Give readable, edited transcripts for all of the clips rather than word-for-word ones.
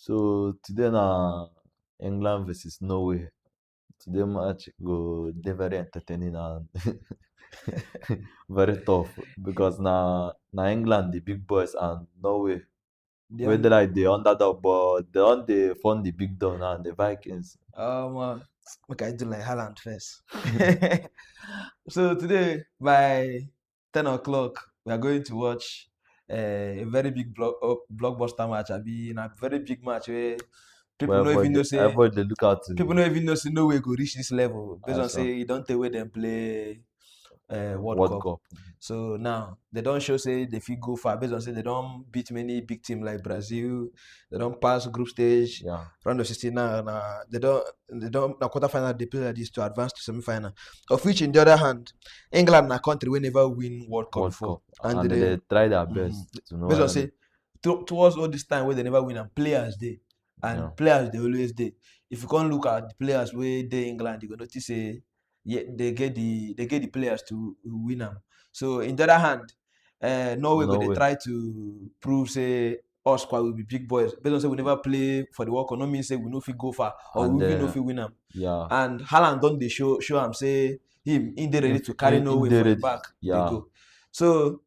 So today na England versus Norway. Today match go dey very entertaining and very tough because na England the big boys and Norway The wey on, dey like the underdog but they don dey form the big dog now the Vikings. Make I do like Haaland first. So today by 10 o'clock we are going to watch a very big blockbuster match. I mean a very big match where people Well, no even know say everybody dey look out to people no even know say no way go reach this level based on as say e don tey wey dem play World World Cup. Cup. So now they don't show say they fit go far based on say they don't beat many big teams like Brazil. They don't pass group stage, Yeah. round of 16 now. They don't na quarterfinal they play like this to advance to semi-final. Of which in the other hand, England na country wey never win World Cup World before. Cup. And And they try their best to know based on how say towards all this time where they never win and players they yeah. and players they always dey. If you can't look at the players where they England, you go notice say yeah, they get the players to win them. So in the other hand, Norway go they Norway. try to prove say us quite will be big boys. Based on say we never play for the World Cup, no mean say we no fit go far or And we even no fit win them. yeah. And Haaland don't they show am say him in they ready to carry In Norway the for him ready. back. They Yeah. go. So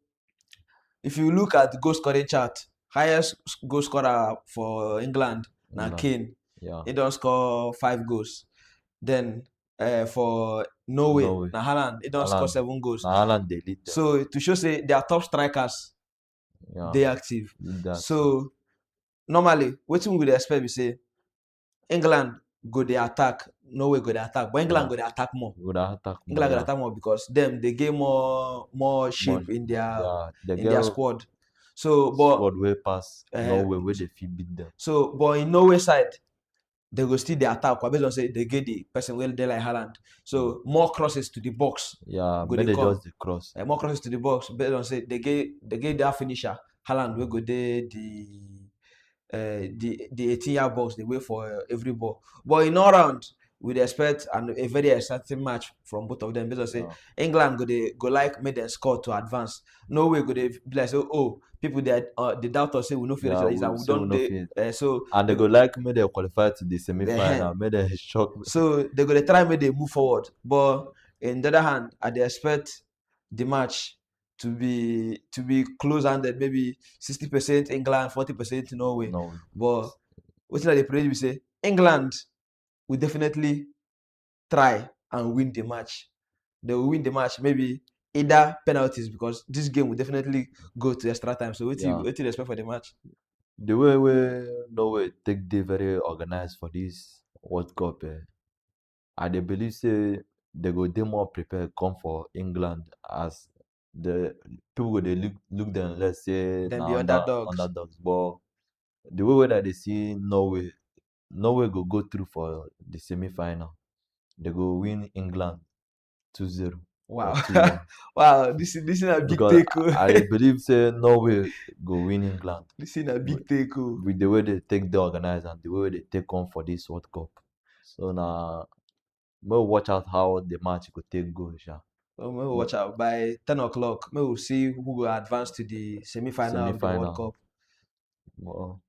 if you look at the goal scoring chart, highest goal scorer for England now England. Kane. Yeah. He don't score 5 goals. Then for Norway, Norway. now Haaland, he don't score Haaland. 7 goals. Now Haaland they lead them. So to show say their top strikers, Yeah. they active. That. So normally, what we would expect we say England go they attack, Norway go they attack, but England Yeah. go they attack more. Would attack more. England go they Yeah. attack more because them they get more shape More, in their yeah. They in get their squad. So but squad way pass uh, Norway where they fit beat them. so but in Norway side, they go still the attack. Based on say they get the person well they like Haaland. So more crosses to the box. Yeah, Go may they they come. just the cross. More crosses to the box. Based on say they get their finisher. Haaland will go there the 18-yard box. They wait for every ball. But in all round, we'd expect a very exciting match from both of them. Based on say England go like make them score to advance. Norway go they be like say oh people that they doubt us say we no feel Yeah, this and we say we don't no they fit. so And they go like me they qualify to the semi-final. uh, May they shock. so they're gonna try make they move forward. But in the other hand, I dey expect the match to be close-handed, maybe 60% England, 40% Norway. No. But what I dey predict we say England will definitely try and win the match. They will win the match, maybe either penalties because this game will definitely go to extra time. So what Yeah. you expect for the match? The way Norway take dey very organized for this World Cup, I dey believe say they go dey more prepared come for England as the people go dey look them let's say Them be na underdogs. underdogs. But the way that they see Norway go go through for the semi-final. They go win England 2-0 or Wow. 2-1. Wow, this is a big Because take. Oh. I believe say Norway go win England This is a with, big take. Oh. with the way they take the organize and the way they take on for this World Cup. So now we'll watch out how the match could take go, sha. So we'll watch out by 10 o'clock. We'll see who will advance to the semi-final of the World Semi-final. Cup. Well,